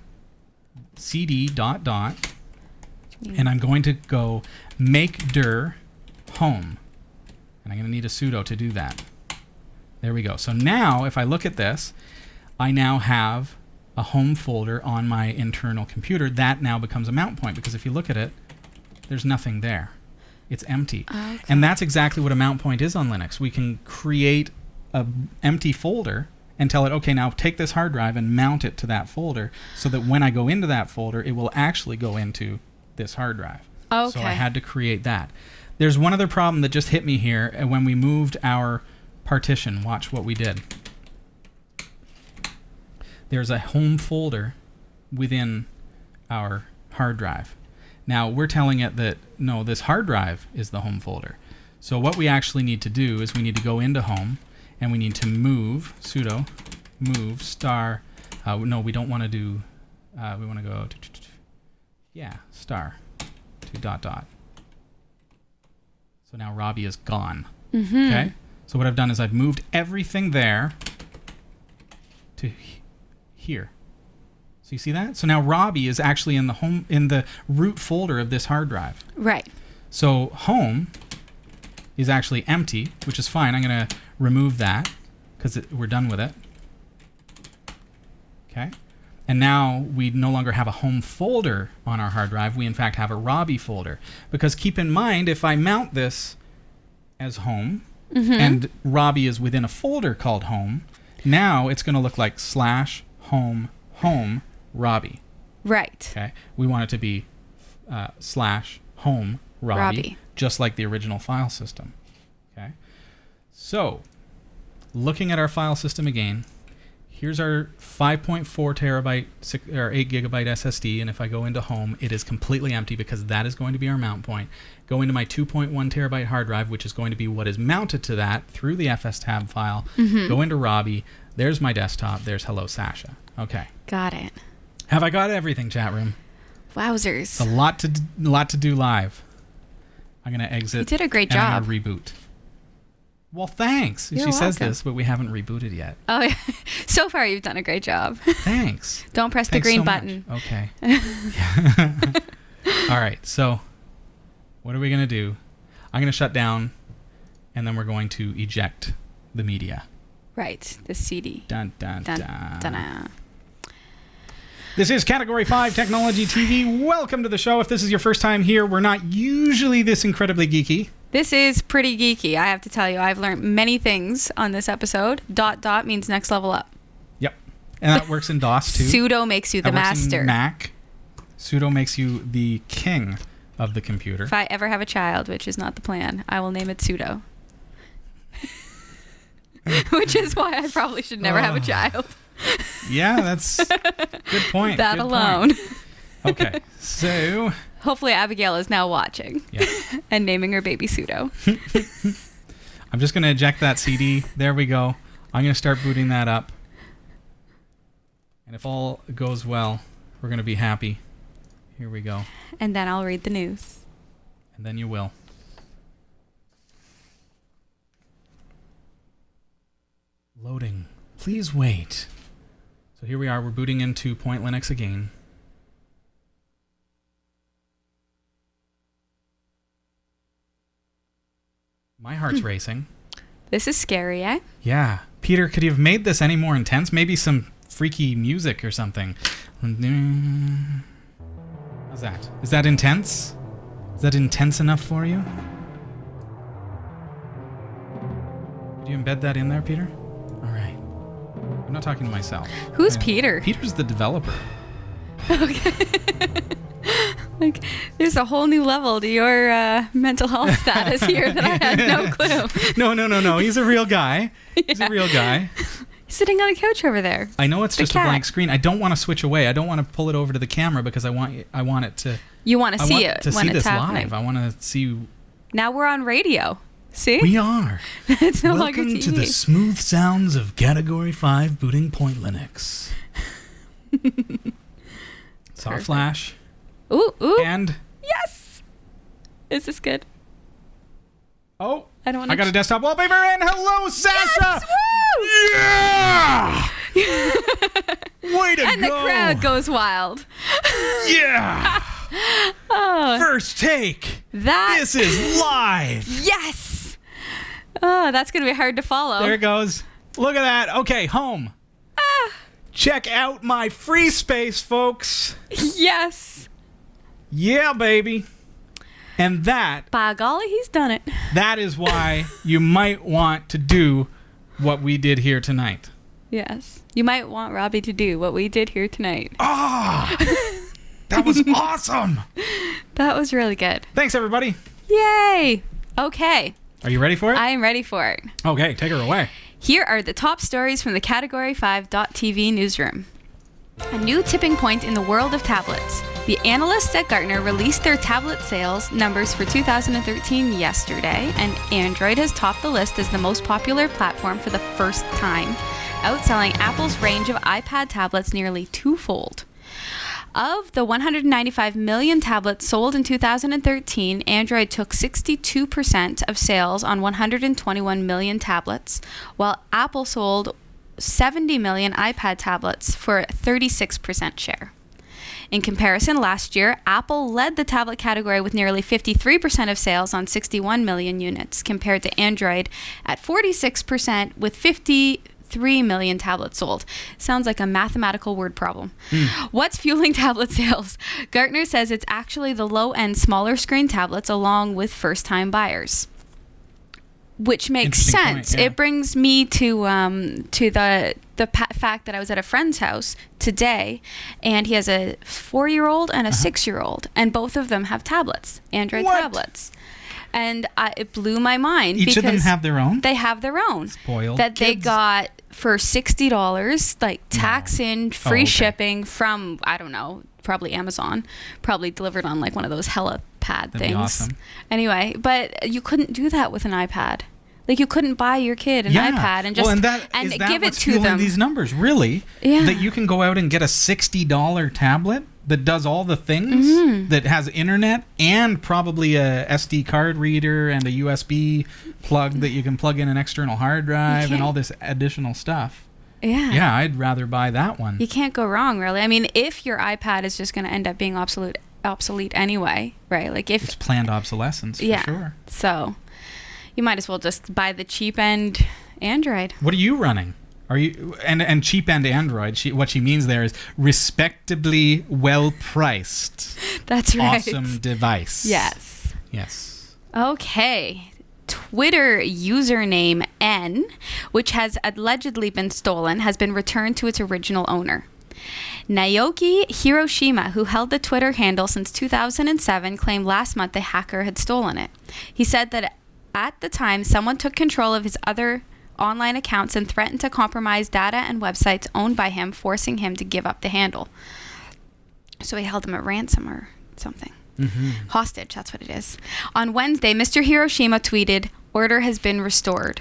cd ... and I'm going to go make dir home. And I'm going to need a sudo to do that. There we go. So now if I look at this, I now have a home folder on my internal computer. That now becomes a mount point because if you look at it, there's nothing there. It's empty. Okay. And that's exactly what a mount point is on Linux. We can create an empty folder and tell it, okay, now take this hard drive and mount it to that folder so that when I go into that folder, it will actually go into this hard drive. Okay. So I had to create that. There's one other problem that just hit me here when we moved our partition. Watch what we did. There's a home folder within our hard drive. Now, we're telling it that, no, this hard drive is the home folder. So what we actually need to do is we need to go into home, and we need to move, sudo, move, star. No, we don't want to do, we want to go, star, to ... So now Robbie is gone. Okay? So what I've done is I've moved everything there to here. So you see that? So now Robbie is actually in the root folder of this hard drive. Right. So home is actually empty, which is fine. I'm going to remove that because we're done with it. Okay. And now we no longer have a home folder on our hard drive. We in fact have a Robbie folder. Because keep in mind, if I mount this as home and Robbie is within a folder called home, now it's going to look like /home home Robbie. Right. Okay. We want it to be /home Robbie, just like the original file system. Okay. So, looking at our file system again, Here's our 5.4 terabyte or 8 gigabyte SSD, and if I go into home, it is completely empty because that is going to be our mount point. Go into my 2.1 terabyte hard drive, which is going to be what is mounted to that through the FSTab file. Go into Robbie. There's my desktop. There's Hello Sasha. Okay. Got it. Have I got everything, chat room? Wowzers. It's a lot to do live. I'm going to exit. You did a great and job. I'm going to reboot. Well, thanks. You're she says welcome. this, but we haven't rebooted yet. Oh, yeah. So far you've done a great job. Thanks. Don't press Thanks the green so button. much. Okay. All right. So what are we going to do? I'm going to shut down, and then we're going to eject the media. Right. The CD. Dun, dun, dun. Dun. This is Category 5 Technology TV. Welcome to the show. If this is your first time here, we're not usually this incredibly geeky. This is pretty geeky, I have to tell you. I've learned many things on this episode. ... means next level up. Yep. And that works in DOS too. Sudo makes you the master. In Mac. Sudo makes you the king of the computer. If I ever have a child, which is not the plan, I will name it Sudo. Which is why I probably should never have a child. Yeah, that's good point. That good alone. Point. Okay, so... Hopefully Abigail is now watching. Yeah. And naming her baby Sudo. I'm just going to eject that CD. There we go. I'm going to start booting that up. And if all goes well, we're going to be happy. Here we go. And then I'll read the news. And then you will. Loading. Please wait. So here we are. We're booting into Point Linux again. My heart's racing. This is scary, eh? Yeah. Peter, could you have made this any more intense? Maybe some freaky music or something. How's that? Is that intense? Is that intense enough for you? Could you embed that in there, Peter? All right. I'm not talking to myself. Who's Peter? Peter's the developer. Okay. Like, there's a whole new level to your mental health status here that I had no clue. No. He's a real guy. He's a real guy. He's sitting on the couch over there. I know it's The just cat. a blank screen. I don't want to switch away. I don't want to pull it over to the camera because I want it to. You want to see I want it to when see it's this happening. live. I want to see. Now we're on radio. See? We are. It's no longer Welcome TV. to the smooth sounds of Category 5 booting Point Linux. Soft Perfect. flash. Ooh. And Yes. Is this good? oh, I don't want I got a desktop wallpaper and hello, Sasha. Yes, woo! Yeah. Way to And go. the crowd goes wild. Yeah. Oh, First take. that. This is live. Yes. Oh, that's going to be hard to follow. There it goes. Look at that. Okay, home. Check out my free space, folks. Yes. Yeah, baby. And that By golly, he's done it. is why you might want to do what we did here tonight. Yes. You might want Robbie to do what we did here tonight. Ah! That was awesome. That was really good. Thanks, everybody. Yay. Okay. Are you ready for it? I am ready for it. Okay, take her away. Here are the top stories from the Category5.TV newsroom. A new tipping point in the world of tablets. The analysts at Gartner released their tablet sales numbers for 2013 yesterday, and Android has topped the list as the most popular platform for the first time, outselling Apple's range of iPad tablets nearly twofold. Of the 195 million tablets sold in 2013, Android took 62% of sales on 121 million tablets, while Apple sold 70 million iPad tablets for a 36% share. In comparison, last year, Apple led the tablet category with nearly 53% of sales on 61 million units, compared to Android at 46% with 53 million tablets sold. Sounds like a mathematical word problem. What's fueling tablet sales? Gartner says it's actually the low-end smaller screen tablets along with first-time buyers. Which makes Interesting sense. point, yeah. It brings me to the fact that I was at a friend's house today, and he has a 4-year-old and a 6-year-old, and both of them have tablets, Android What? tablets, and it blew my mind. Each of them because have their own? They have their own Spoiled that they kids. got for $60, like tax in, free okay. shipping from, I don't know, probably Amazon, probably delivered on like one of those helipad That'd things. be awesome. Anyway, but you couldn't do that with an iPad. Like you couldn't buy your kid an iPad and just give it to them. These numbers, really? Yeah. That you can go out and get a $60 tablet that does all the things, that has internet and probably a SD card reader and a USB plug that you can plug in an external hard drive and all this additional stuff. Yeah. Yeah, I'd rather buy that one. You can't go wrong, really. I mean, if your iPad is just going to end up being obsolete anyway, right? Like if it's planned obsolescence, for sure. So you might as well just buy the cheap end Android. What are you running? Are you and cheap end Android? What she means there is respectably well priced. That's right. Awesome device. Yes. Yes. Okay. Twitter username N, which has allegedly been stolen, has been returned to its original owner. Naoki Hiroshima, who held the Twitter handle since 2007, claimed last month the hacker had stolen it. He said that at the time, someone took control of his other online accounts and threatened to compromise data and websites owned by him, forcing him to give up the handle. So he held him at ransom or something. Hostage, that's what it is. On Wednesday, Mr. Hiroshima tweeted, "Order has been restored.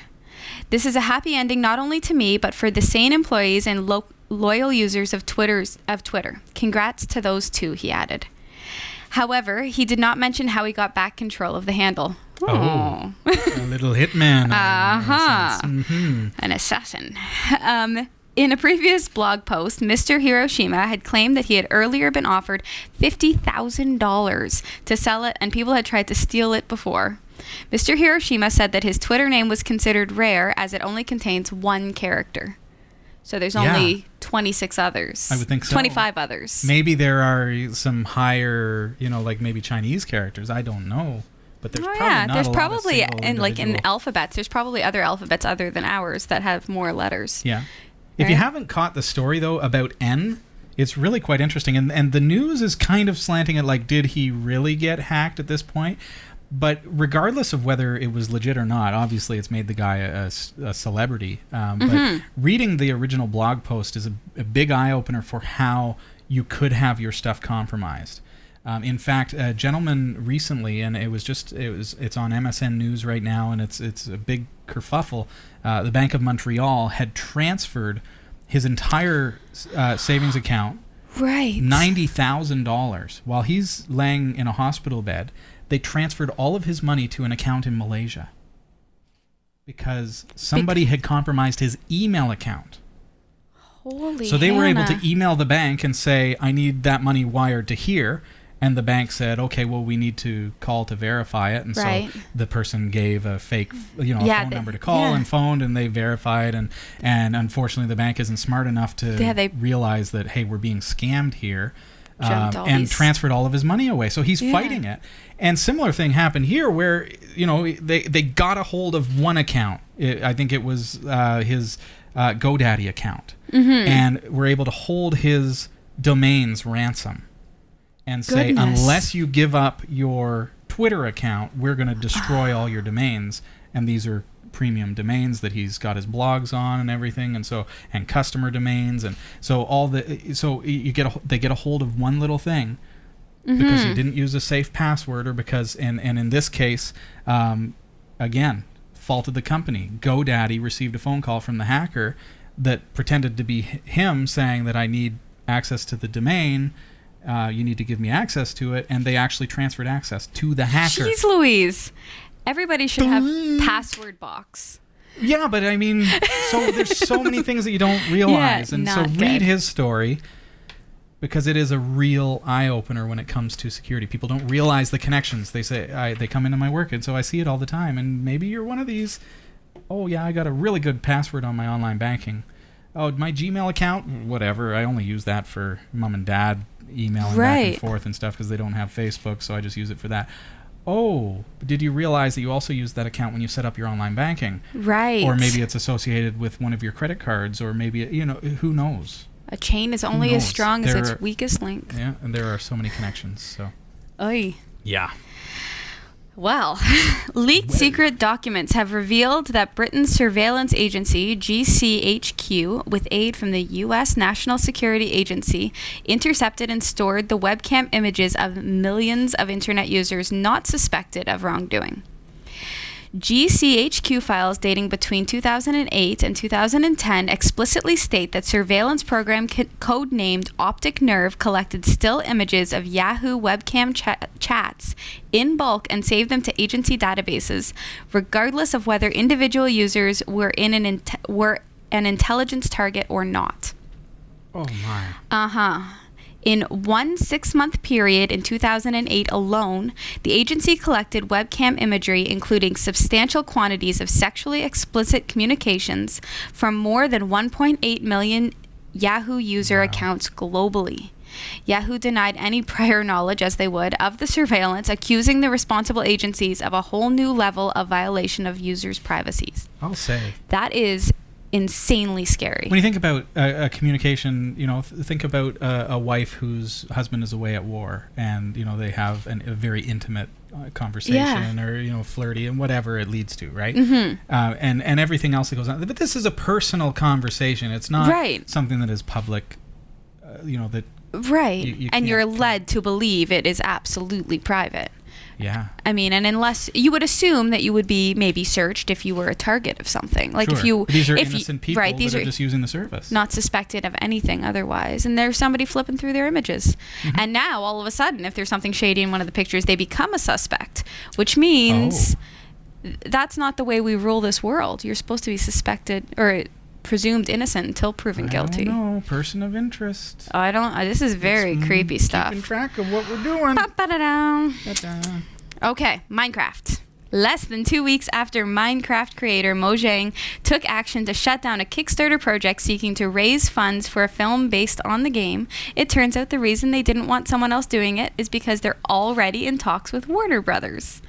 This is a happy ending not only to me, but for the sane employees and loyal users of Twitter. Congrats to those two," he added. However, he did not mention how he got back control of the handle. Oh, a little hitman. An assassin. In a previous blog post, Mr. Hiroshima had claimed that he had earlier been offered $50,000 to sell it, and people had tried to steal it before. Mr. Hiroshima said that his Twitter name was considered rare as it only contains one character. So there's only 26 others. I would think so. 25 others. Maybe there are some higher, like maybe Chinese characters. I don't know. But there's probably not there's a lot of probably single in alphabets. There's probably other alphabets other than ours that have more letters. Yeah. If you haven't caught the story though about N, it's really quite interesting, and the news is kind of slanting it like, did he really get hacked at this point? But regardless of whether it was legit or not, obviously it's made the guy a celebrity. But reading the original blog post is a big eye opener for how you could have your stuff compromised. In fact, a gentleman recently, and it's on MSN News right now, and it's a big kerfuffle. The Bank of Montreal had transferred his entire savings account, right, $90,000, while he's laying in a hospital bed. They transferred all of his money to an account in Malaysia because somebody had compromised his email account. Holy So they were able Hannah. to email the bank and say, I need that money wired to here. And the bank said, okay, well, we need to call to verify it. And so the person gave a fake, a phone number to call and phoned, and they verified. And unfortunately, the bank isn't smart enough to realize that, hey, we're being scammed here. And transferred all of his money away. So he's fighting it. And similar thing happened here where, they got a hold of one account. I think it was his GoDaddy account. And were able to hold his domains ransom and say, unless you give up your Twitter account, we're going to destroy all your domains. And these are premium domains that he's got his blogs on and everything, and customer domains, and so they get a hold of one little thing because you didn't use a safe password, or because and in this case, again, fault of the company. GoDaddy received a phone call from the hacker that pretended to be him saying that I need access to the domain. You need to give me access to it, and they actually transferred access to the hacker. Jeez Louise. Everybody should have password box. Yeah, but I mean, so there's so many things that you don't realize. And so read his story, because it is a real eye-opener when it comes to security. People don't realize the connections. They say, they come into my work, and so I see it all the time. And maybe you're one of these, oh, yeah, I got a really good password on my online banking. Oh, my Gmail account? Whatever. I only use that for mom and dad emailing back and forth and stuff because they don't have Facebook, so I just use it for that. Oh, did you realize that you also use that account when you set up your online banking? Right. Or maybe it's associated with one of your credit cards, or maybe, who knows? A chain is only as strong as its weakest link. Yeah, and there are so many connections, so. Oy. Yeah. Well, leaked secret documents have revealed that Britain's surveillance agency, GCHQ, with aid from the U.S. National Security Agency, intercepted and stored the webcam images of millions of internet users not suspected of wrongdoing. GCHQ files dating between 2008 and 2010 explicitly state that surveillance program codenamed Optic Nerve collected still images of Yahoo webcam chats in bulk and saved them to agency databases, regardless of whether individual users were an intelligence target or not. Oh my. Uh-huh. In one 6-month period in 2008 alone, the agency collected webcam imagery including substantial quantities of sexually explicit communications from more than 1.8 million Yahoo user accounts globally. Yahoo denied any prior knowledge, as they would, of the surveillance, accusing the responsible agencies of a whole new level of violation of users' privacies. I'll say. That is insanely scary. When you think about communication, think about a wife whose husband is away at war, and they have a very intimate conversation, or flirty, and whatever it leads to, right? Mm-hmm. And everything else that goes on. But this is a personal conversation. It's not something that is public. That right, and you're led to believe it is absolutely private. Yeah. I mean, and unless you would assume that you would be maybe searched if you were a target of something. Like sure. These are innocent people that are just using the service. Not suspected of anything otherwise. And there's somebody flipping through their images. Mm-hmm. And now, all of a sudden, if there's something shady in one of the pictures, they become a suspect, which means that's not the way we rule this world. You're supposed to be suspected or presumed innocent until proven guilty. I don't know. Person of interest. This is very creepy stuff. Keeping track of what we're doing. Okay, Minecraft. Less than 2 weeks after Minecraft creator Mojang took action to shut down a Kickstarter project seeking to raise funds for a film based on the game, it turns out the reason they didn't want someone else doing it is because they're already in talks with Warner Brothers.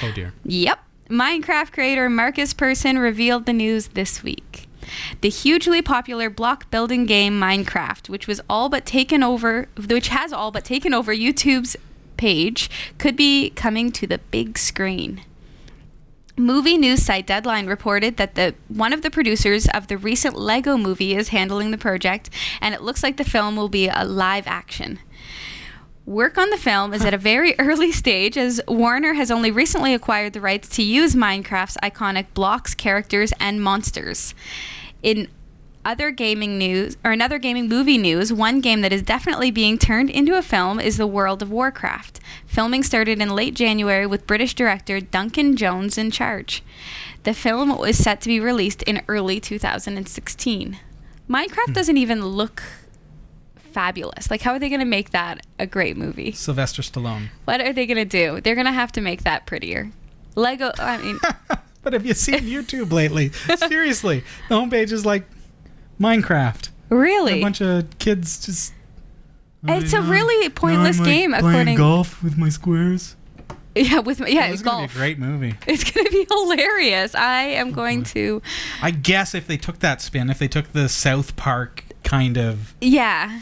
Oh dear. Yep. Minecraft creator Marcus Persson revealed the news this week. The hugely popular block building game Minecraft, which has all but taken over YouTube's page, could be coming to the big screen. Movie news site Deadline reported that one of the producers of the recent Lego movie is handling the project, and it looks like the film will be a live action. Work on the film is at a very early stage, as Warner has only recently acquired the rights to use Minecraft's iconic blocks, characters, and monsters. In other gaming movie news, one game that is definitely being turned into a film is the World of Warcraft. Filming started in late January with British director Duncan Jones in charge. The film is set to be released in early 2016. Minecraft doesn't even look fabulous. Like, how are they going to make that a great movie? Sylvester Stallone. What are they going to do? They're going to have to make that prettier. Lego, I mean... But have you seen YouTube lately? Seriously. The homepage is like Minecraft. Really? A bunch of kids just... It's a really pointless game, playing golf with my squares. Yeah, it's golf. It's going to be a great movie. It's going to be hilarious. I am going to... I guess if they took that spin, if they took the South Park kind of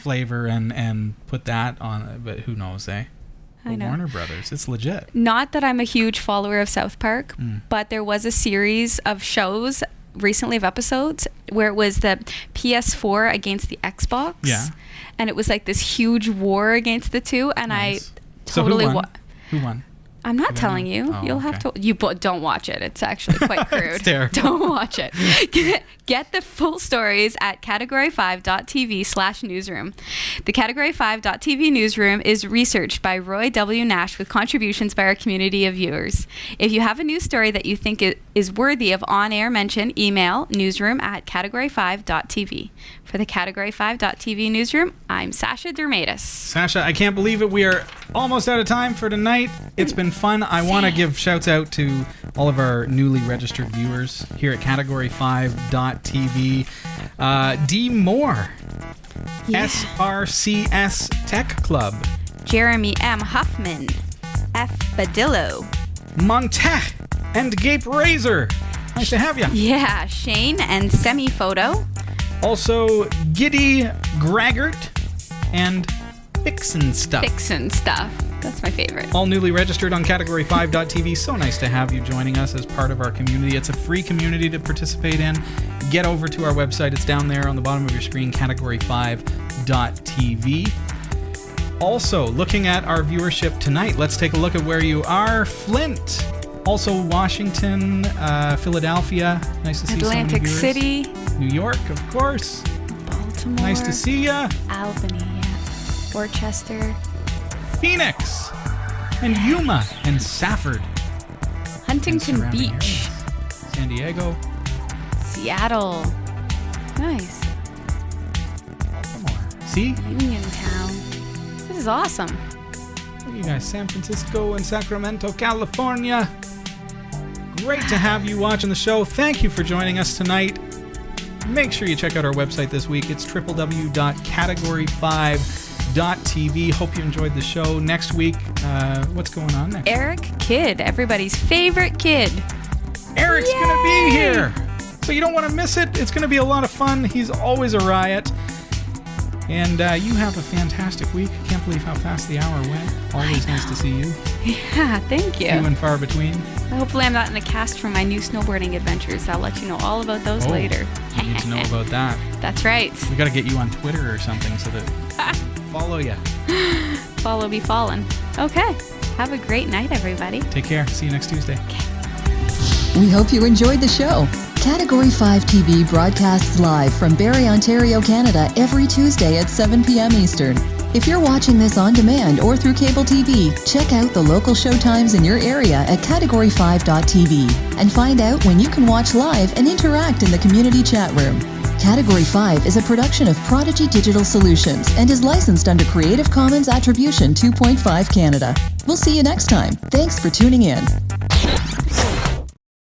flavor and put that on, but who knows, eh? I know. Warner Brothers, it's legit. Not that I'm a huge follower of South Park, but there was a series of shows recently of episodes where it was the PS4 against the Xbox. Yeah. And it was like this huge war against the two, and nice. I totally... So who won? I'm not telling you. Oh, You'll have to... You don't watch it. It's actually quite crude. It's terrible. Don't watch it. Get the full stories at Category5.TV/newsroom. The Category5.TV newsroom is researched by Roy W. Nash with contributions by our community of viewers. If you have a news story that you think is worthy of on-air mention, email newsroom@Category5.TV. For the Category5.TV newsroom, I'm Sasha Dermatis. Sasha, I can't believe it. We are almost out of time for tonight. It's been fun. I want to give shouts out to all of our newly registered viewers here at Category5.TV. D. Moore, SRCS Tech Club, Jeremy M. Huffman, F. Badillo, Montech, and Gape Razor. Nice to have you. Yeah, Shane and Semi Photo. Also, Giddy Graggart and Fixin' Stuff. That's my favorite. All newly registered on Category5TV. So nice to have you joining us as part of our community. It's a free community to participate in. Get over to our website. It's down there on the bottom of your screen, Category5.tv. Also, looking at our viewership tonight, let's take a look at where you are. Flint. Also, Washington, Philadelphia. Nice to see Atlantic so many City. New York, of course. Baltimore. Nice to see ya. Albany, yeah. Worcester. Phoenix. And Yuma. And Safford. Huntington and surrounding Beach. areas. San Diego. Seattle. Nice. Baltimore. See? Uniontown. This is awesome. Look at you guys. San Francisco and Sacramento, California. Great to have you watching the show. Thank you for joining us tonight. Make sure you check out our website this week. It's www.category5.tv. Hope you enjoyed the show. Next week, what's going on next? Eric Kidd, everybody's favorite kid. Eric's going to be here. So you don't want to miss it. It's going to be a lot of fun. He's always a riot. And you have a fantastic week. Can't believe how fast the hour went. Always nice to see you. Yeah, thank you. Few and far between. Hopefully I'm not in the cast for my new snowboarding adventures. I'll let you know all about those later. You need to know about that. That's right. We got to get you on Twitter or something so that follow you. Follow be fallen. Okay. Have a great night, everybody. Take care. See you next Tuesday. We hope you enjoyed the show. Category 5 TV broadcasts live from Barrie, Ontario, Canada every Tuesday at 7 p.m. Eastern. If you're watching this on demand or through cable TV, check out the local showtimes in your area at Category5.tv and find out when you can watch live and interact in the community chat room. Category 5 is a production of Prodigy Digital Solutions and is licensed under Creative Commons Attribution 2.5 Canada. We'll see you next time. Thanks for tuning in.